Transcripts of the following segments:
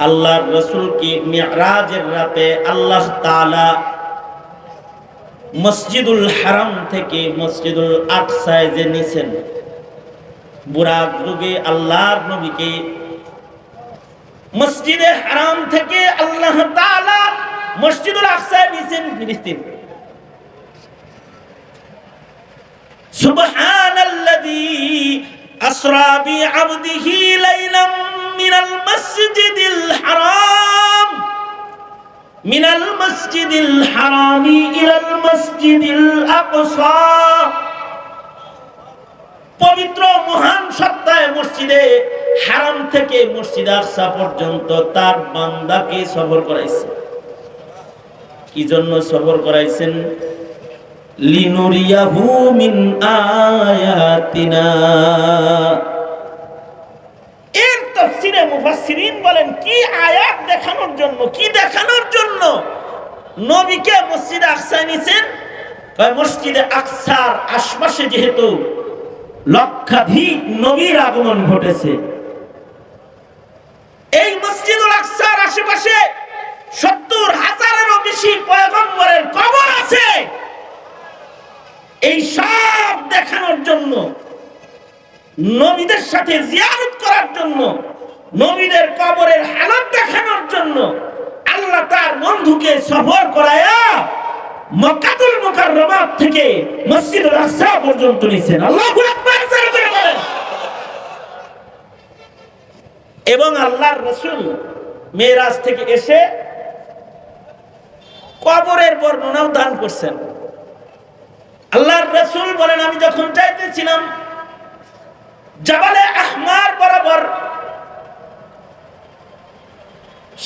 আল্লাহর রাসূল কি মিরাজের রাতে আল্লাহ তাআলা মসজিদুল হারাম থেকে মসজিদুল আকসায় যে নিছেন, বুরাক যুগে আল্লাহর নবীকে মসজিদে হারাম থেকে আল্লাহ তাআলা মসজিদুল আকসায় নিছেন ফিলিস্তিন। সুবহানাল্লাযী আসরা বিআবদিহি লাইলাম মিনাল মসজিদিল হারাম মিনাল মসজিদিল হারামি ইলাল মসজিদিল আকসা। পবিত্র মহান সত্তায় মসজিদে হারাম থেকে মসজিদ আকসা পর্যন্ত তার বান্দাকে সফর করাইছে। কি জন্য সফর করাইছেন? লিনুরিয়াহু মিন আয়াতিনা। এর তাফসীরে মুফাসসিরিন বলেন কি আয়াত দেখানোর জন্য, কি দেখানোর জন্য নবীকে মসজিদে আকসায় নিছেন? মসজিদে আকসার আশপাশে যেহেতু লক্ষাধিক নবীর আগমন ঘটেছে, এই মসজিদুল আকসার আশেপাশে 70,000-এরও বেশি পয়গম্বরের কবর আছে। এই সব দেখানোর জন্য, নবীদের সাথে জিয়ারত করার জন্য, নবীদের কবরের হালত দেখানোর জন্য আল্লাহ তার বন্ধুকে সফর করায়া মক্কাতুল মুকাররমা থেকে মসজিদুল আকসা পর্যন্ত নিছেন। আল্লাহু আকবার জোরে করে বলেন। এবং আল্লাহর রাসূল মেরাজ থেকে এসে কবরের বর্ণনাও দান করছেন। আল্লাহর রাসূল বলেন, আমি যখন যাইতেছিলাম জাবালে আহমার বরাবর,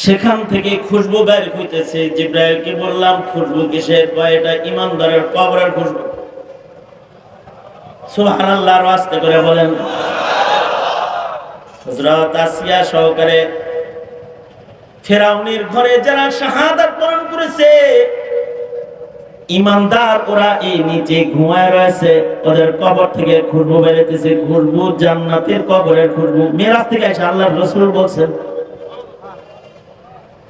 সেখান থেকে খুশবু বের হইতেছে। জিবরাইলকে বললাম, খুশবু কিসের? এটা ঈমানদারের কবরের খুশবু। সুবহানাল্লাহ, আস্তে করে বলেন। হযরত আসিয়া সহকারে ফেরাউনের ঘরে যারা শাহাদাত বরণ করেছে, ঈমানদার, ওরা এই নিচে ঘুমায় রয়েছে, ওদের কবর থেকে খুশবু বেরোতেছে। খুশবু জান্নাতের কবরের খুশবু। মেরাজ থেকে এসে আল্লাহর রাসূল বলছেন,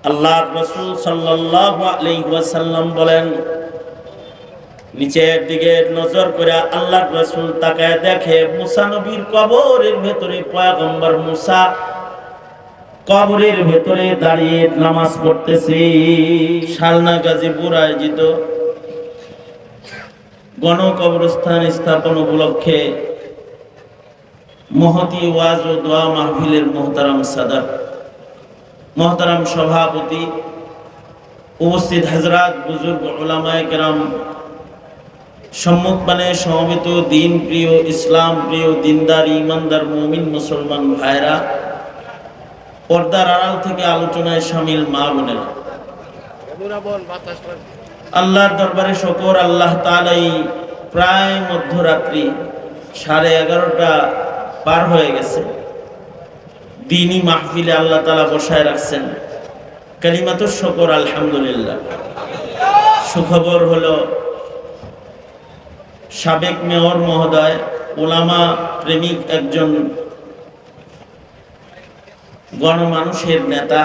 আল্লাহর রাসূল সাল্লাল্লাহু আলাইহি ওয়াসাল্লাম বলেন, নিচের দিকে নজর করে আল্লাহর রাসূল তাকায় দেখে মুসা নবীর কবরের ভেতরে পয়গম্বর মুসা কবরের ভেতরে দাঁড়িয়ে নামাজ পড়তেছে। শালনা গাজীপুর আয়োজিত গণ কবরস্থান স্থাপন উপলক্ষে মহতি ওয়াজ ও দোয়া মাহফিলের মোহতারাম সাদাত, মোহতারাম সভাপতি, উপস্থিত হযরত, বুজুর্গ, উলামায়ে কেরাম, সম্মুখপানে সমবেত দিন প্রিয়, ইসলাম প্রিয়, দিনদার, ঈমানদার মুমিন মুসলমান ভাইরা, পর্দার আড়াল থেকে আলোচনায় শামিল মা বোনেরা, আল্লাহর দরবারে শুকর। আল্লাহ তাআলা প্রায় মধ্যরাত্রি 11:30 পার হয়ে গেছে, দ্বীনি মাহফিলে আল্লাহ তাআলা বসায় রাখছেন। কালিমাতুশ শুকর আলহামদুলিল্লাহ। সুখবর হলো, সাবেক মেয়র মহোদয়, উলামা প্রেমিক, একজন গণমানুষের নেতা,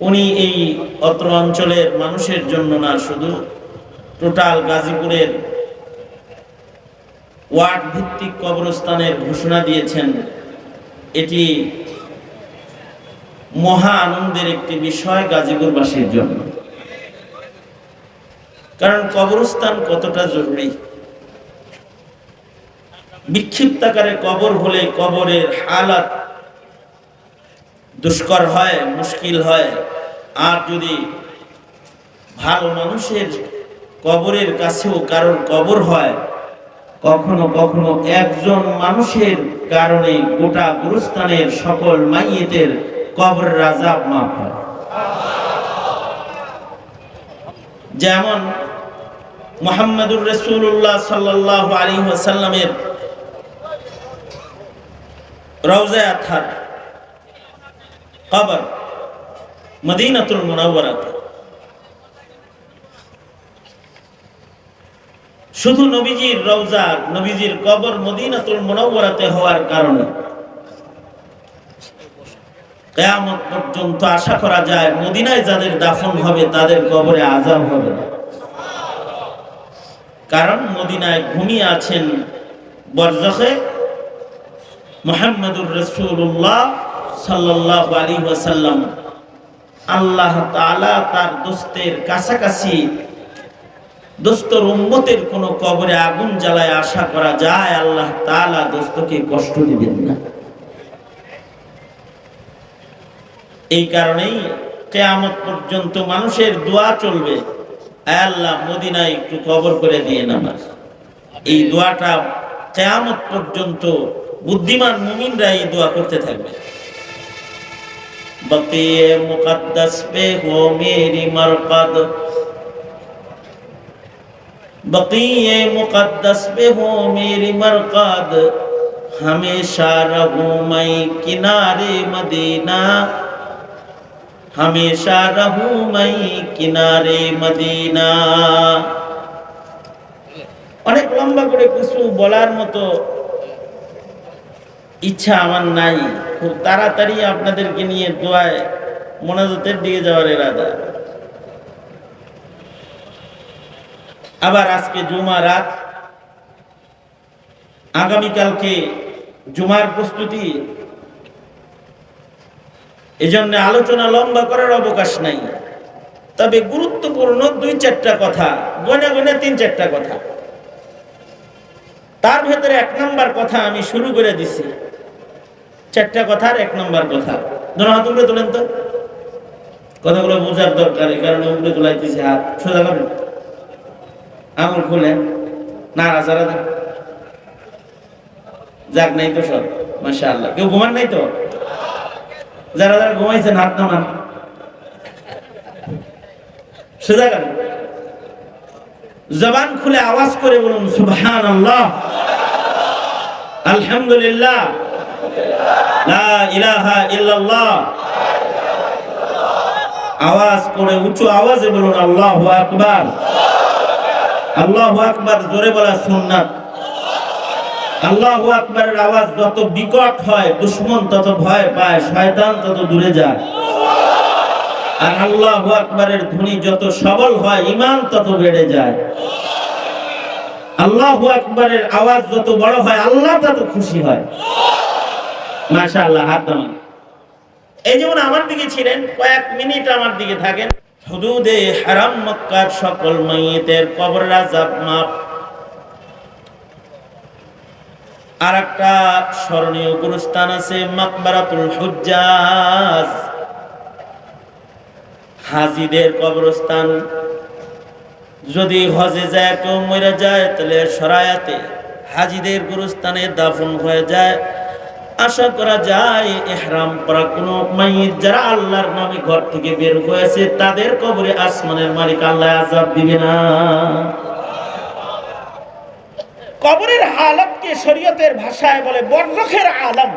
উনি এই অত্র অঞ্চলের মানুষের জন্য না, শুধু টোটাল গাজীপুরের ওয়ার্ড ভিত্তিক কবরস্থানের ঘোষণা দিয়েছেন। এটি মহা আনন্দের একটি বিষয় গাজীপুরবাসীর জন্য। কারণ কবরস্থান কতটা জরুরি। বিক্ষিপ্তাকারে কবর হলে কবরের হালাত দুষ্কর হয়, মুশকিল হয়। আর যদি ভালো মানুষের কবরের কাছেও কারোর কবর হয়, কখনো কখনো একজন মানুষের কারণে গোটা গুরুস্থানের সকল মাইয়েতের কবরের আযাব মাফ হয়। যেমন মুহাম্মদুর রাসূলুল্লাহ সাল্লাল্লাহু আলাইহি ওয়াসাল্লামের রওজা আতহার কবর মদিনাতুল মুনাওয়ারাতে, শুধু নবীজির রওজা, নবীজির কবর মদিনাতুল মুনাওয়ারাতে হওয়ার কারণে কিয়ামত পর্যন্ত আশা করা যায় মদিনায় যাদের দাফন হবে তাদের কবরে আযাব হবে না। কারণ মদিনায় ঘুমিয়ে আছেন বরজখে মুহাম্মদুর রাসূলুল্লাহ সাল্লাল্লাহু আলাইহি ওয়াসাল্লাম। আল্লাহ তাআলা তার দোস্তের কাছাকাছি দোস্তর উম্মতের কোন কবরে আগুন জ্বালায় আশা করা যায় আল্লাহ তাআলা দোস্তকে কষ্ট দিবেন না। এই কারণেই কিয়ামত পর্যন্ত মানুষের দোয়া চলবে, আয় আল্লাহ মদিনায় একটু কবর করে দিয়ে নামাজ। এই দোয়াটা কিয়ামত পর্যন্ত বুদ্ধিমান মুমিনরা এই দোয়া করতে থাকবে। বকিয়ে মুকদ্দাস পে হো মেরি মরকদ, बक़ीए मुक़द्दस पे हो मेरी मरक़द, हमेशा रहूं मैं किनारे मदीना, हमेशा रहूं मैं किनारे मदीना। অনেক লম্বা করে কিছু বলার মতো ইচ্ছা আমার নাই, খুব তাড়াতাড়ি আপনাদেরকে নিয়ে দোয়ায় মোনাজাতের দিকে যাওয়ার ইরাদা। আবার আজকে জুমা রাত, আগামীকালকে জুমার প্রস্তুতি, এজন্য আলোচনা লম্বা করার অবকাশ নাই। তবে গুরুত্বপূর্ণ 2-4টা কথা, গনে গনে 3-4টা কথা, তার ভেতরে 1 নম্বর কথা আমি শুরু করে দিছি। 4টা কথার 1 নম্বর কথা, ধরো হাত উপরে তোলেন তো, কথাগুলো বোঝার দরকার, এই কারণে উপরে তোলাইতেছি। হাত সোজা করেন, আঙুল খুলেন, নাড়াচাড়া দেন। যাক নাই তো সব, মাশাআল্লাহ। কেউ ঘুমান নাই তো? যারা যারা ঘুমাইছেন হাত নামান, সোজা করেন, জবান খুলে আওয়াজ করে বলুন সুবহানাল্লাহ, আলহামদুলিল্লাহ, লা ইলাহা ইল্লাল্লাহ। আওয়াজ করে উঁচু আওয়াজে বলুন আল্লাহু আকবার। আল্লাহু আকবার জোরে বলা সুন্নাত। আল্লাহু আকবারের আওয়াজ যত বিকট হয় দুশমন তত ভয় পায়, শয়তান তত দূরে যায়। আর আল্লাহু আকবারের ধ্বনি যত সবল হয় ঈমান তত বেড়ে যায়। আল্লাহু আকবারের আওয়াজ যত বড় হয় আল্লাহ তত খুশি হয়। মাশাআল্লাহ। হাত নামান। এই যেমন আমার দিকে ছিলেন, কয়েক মিনিট আমার দিকে থাকেন। হুদুদে হারাম মক্কার সকল মাইয়িতের কবরের আযাব মাপ। আর একটা স্মরণীয় গুরুস্থান আছে মাকবারাতুল হুজ্জাজ, হাজীদের কবরস্থান। যদি হজে যায় কেউ মরে যায় তাহলে শরায়াতে হাজীদের গুরুস্থানে দাফন হয়ে যায়। আশা করা যায় ইহরাম পরা কোনো মাইয়িত যারা আল্লাহর নামে ঘর থেকে বের হয়েছে তাদের কবরে আসমানের মালিক আল্লাহ আযাব দিবে না। কবরের হালাতকে শরীয়তের ভাষায় বলে বরজখের আলম।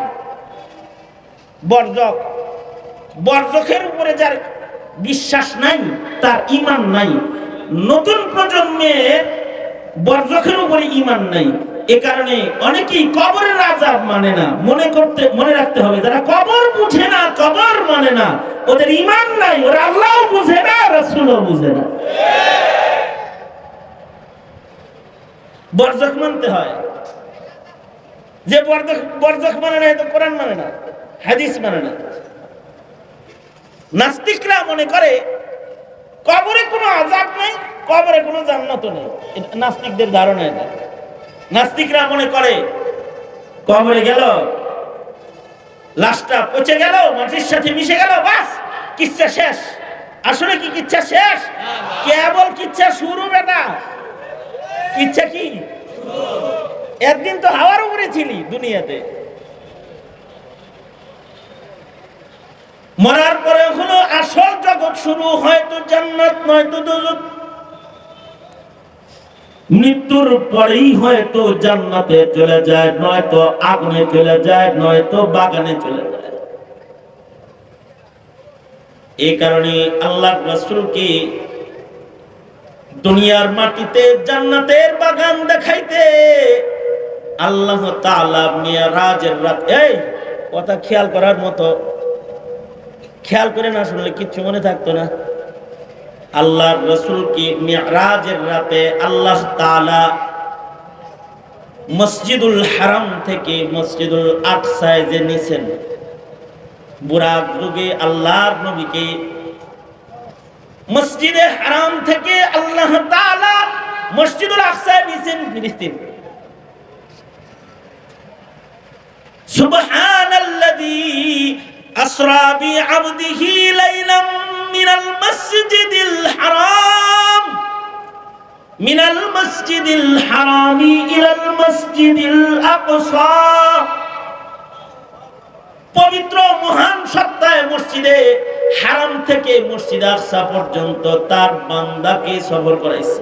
বরজখ, বরজখের উপরে যার বিশ্বাস নাই তার ঈমান নাই। নতুন প্রজন্মের বরজখের উপরে ঈমান নাই। এ কারণে অনেকেই কবরের আযাব মানে না। মনে রাখতে হবে, যারা কবর বুঝে না, কবর মানে না, ওদের ঈমান নাই। ওরা আল্লাহও বুঝে না, রাসূলও বুঝে না। বরজখ মানতে হয়। যে বরজখ মানে না, তো কোরআন মানে না, হাদিস মানে না। নাস্তিকরা মনে করে কবরে কোনো আযাব নেই, কবরে কোনো জান্নাতও নেই। নাস্তিকদের ধারণা এটা। নাস্তিকরা মনে করে কবরে গেল, লাশটা পচে গেল, মাটির সাথে মিশে গেল, বাস কিচ্ছা শেষ। আসলে কি কিচ্ছা শেষ? কেবল কিচ্ছা শুরু। বেটা কিচ্ছা কি? একদিন তো হাওয়ার উপরে ছিলি দুনিয়াতে। মরার পরে হলো আসল জগৎ শুরু, হয়তো জান্নাত নয়তো দোজখ। মৃত্যুর পরেই হয়তো জান্নাতে চলে যায়, নয়তো আগুনে চলে যায়, নয়তো বাগানে চলে যায়। এই কারণে আল্লাহর রাসূলকে দুনিয়ার মাটিতে জান্নাতের বাগান দেখাইতে আল্লাহ তাআলা মিরাজের রাত, এই কথা খেয়াল করার মতো, খেয়াল করে না শুনলে কিচ্ছু মনে থাকতো না। আল্লাহর রাসূল কি মিরাজের রাতে আল্লাহ তাআলা মসজিদুল হারাম থেকে মসজিদুল আকসায় যে নিছেন, বুরাক যুগে আল্লাহর নবীকে মসজিদে হারাম থেকে আল্লাহ তাআলা মসজিদুল আকসায় নিছেন ফিলিস্তিন। সুবহানাল্লাযী আসরা বিআবদিহি লাইলাম মিনাল মাসজিদিল হারাম মিনাল মাসজিদিল হারামি ইলাল মাসজিদিল আকসা। পবিত্র মহান সত্তায় মসজিদে হারাম থেকে মসজিদ আকসা পর্যন্ত তার বান্দাকে সফর করাইছে।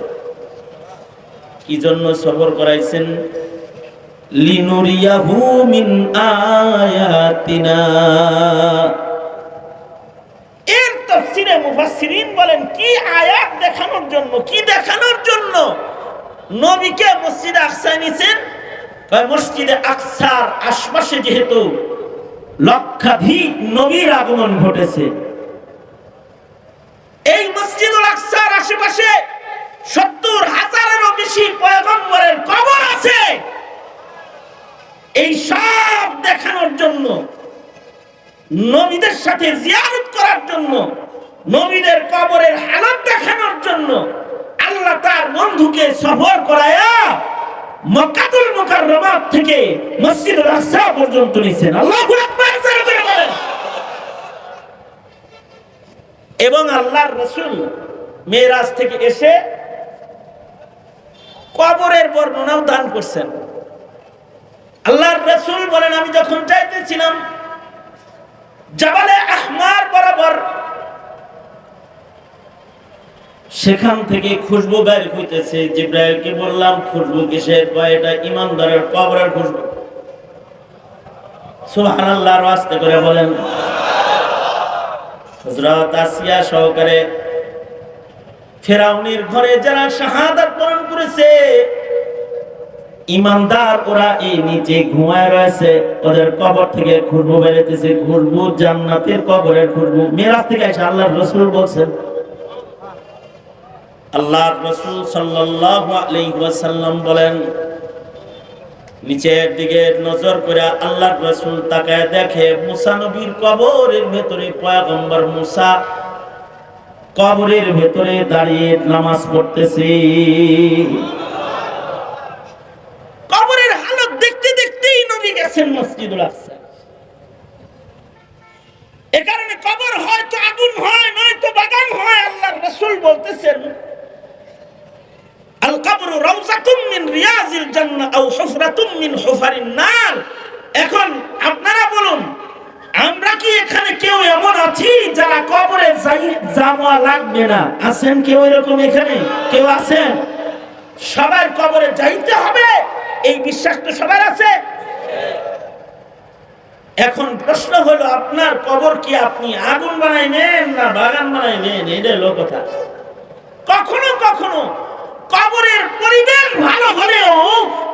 কি জন্য সফর করাইছেন? লিনুরিয়াহু মিন আয়াতিনা। এর তাফসীরে মুফাসসিরিন বলেন কি আয়াত দেখানোর জন্য, কি দেখানোর জন্য নবীকে মসজিদে আকসায় নিছেন? মসজিদে আকসার আশপাশে যেহেতু লক্ষাধিক নবীর আগমন ঘটেছে, এই মসজিদুল আকসার আশেপাশে 70,000-এরও বেশি পয়গম্বরের কবর আছে। এই সব দেখানোর জন্য, নবীদের সাথে জিয়ারত করার জন্য, নবীদের কবরের হালত দেখানোর জন্য আল্লাহ তার বন্ধুকে সফর করায়া মক্কাতুল মুকাররমা থেকে মসজিদুল আকসা পর্যন্ত নিছেন। আল্লাহু আকবার বলেন। এবং আল্লাহর রাসূল মেরাজ থেকে এসে কবরের বর্ণনাও দান করছেন। আল্লাহর রাসূল বলেন, আমি যখন যাইতেছিলাম জাবালে আহমার বরাবর, সেখান থেকে খুশবু বের হইতেছে। জিবরাইলকে বললাম, খুশবু কিসের? এটা ঈমানদারের কবরের খুশবু। সুবহানাল্লাহ, আস্তে করে বলেন। হযরত আসিয়া সহকারে ফেরাউনের ঘরে যারা শাহাদাত বরণ করেছে, ঈমানদার, ওরা এই নিচে ঘুমায় রয়েছে, ওদের কবর থেকে খুশবু বেরোতেছে। খুশবু জান্নাতের কবরের খুশবু। মেরাজ থেকে এসে আল্লাহর রাসূল বলছেন, আল্লাহর রাসূল সাল্লাল্লাহু আলাইহি ওয়াসাল্লাম বলেন, নিচের দিকে নজর করে আল্লাহর রাসূল তাকায় দেখে মুসা নবীর কবরের ভেতরে পয়গম্বর মুসা কবরের ভেতরে দাঁড়িয়ে নামাজ পড়তেছে। কবরের হালত দেখতে দেখতেই নবী গেছেন মসজিদুল আকসা। এ কারণে কবর হয়তো আগুন হয়, নয়তো বাগান হয়। আল্লাহর রাসূল বলতেছেন, আল কবরু রাউযাতুম মিন রিয়াজিল জান্নাহ আও হুফরাতুম মিন হুফারিন নার। এখন আপনারা বলুন, আমরা কি এখানে কেউ এমন আছি যারা কবরে যাওয়া লাগবে না? আছেন কেউ এরকম? এখানে কেউ আছেন? সবার কবরে যাইতে হবে এই বিশ্বাস তো সবার আছে। এখন প্রশ্ন হলো, আপনার কবর কি আপনি আগুন বানাইবেন না বাগান বানাইবেন? এটা হলো কথা। কখনো কখনো কবরের পরিবেশ ভালো হলেও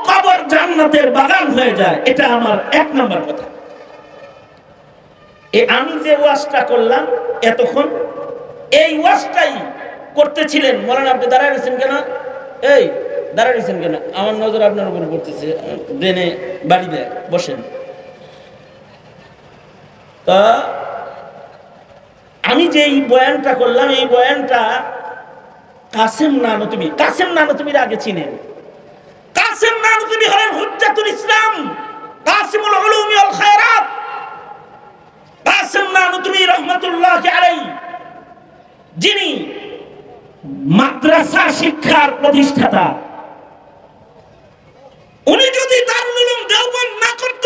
কবর জান্নাতের বাগান হয়ে যায়। এটা আমার 1 নম্বর কথা। আমি যে ওয়াজটা করলাম এতক্ষণ, এই ওয়াজটাই করতেছিলেন মৌলানা। আপনি দাঁড়ায় রয়েছেন কেন? এই দাঁড়ায় রয়েছেন কেন? আমার নজর আপনার উপর পড়তেছে। ব্রেনে বাড়ি দেয়, বসেন। তা আমি যে এই বয়ানটা করলাম, এই বয়ানটা কাসেম নানতুবি, কাসেম নানতুবির আগে চিনেন। কাসেম নানতুবি হলেন হুজ্জাতুল ইসলাম, কাসিমুল উলুমি ওয়াল খায়রাত। কাসেম নানতুবি রাহমাতুল্লাহি আলাইহি, যিনি মাদ্রাসা শিক্ষার প্রতিষ্ঠাতা, উনি যদি দারুল উলুম দেওবন্দ না করত,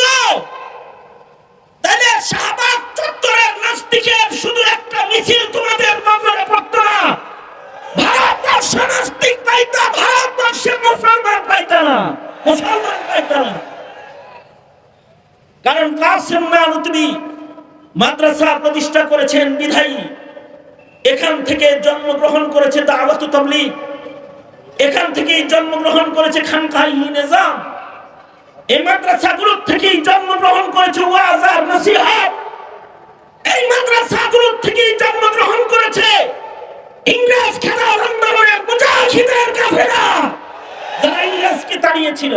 তাহলে শাহবাগ চত্বরের নাস্তিকের শুধু একটা মিছিল তোমাদের নজরে পড়তো না। ভারতবর্ষ নাস্তিক পাইতো, ভারতবর্ষে মুসলমান পাইতো না, মুসলমান পাইতো না। কারণ কাসেম নানতুবি মাদ্রাসা প্রতিষ্ঠা করেছেন বিধায়ী, এখান থেকে জন্মগ্রহণ করেছে দাওয়াত তাবলীগ, এখান থেকেই জন্মগ্রহণ করেছে খানকাহ-ই নিজাম, এই মাদ্রাসাগুলোর থেকেই জন্মগ্রহণ করেছে ওয়াজ আর নসিহত, এই মাদ্রাসাগুলোর শহীদের কাফেলা যারা ইংরেজকে তাড়িয়েছিল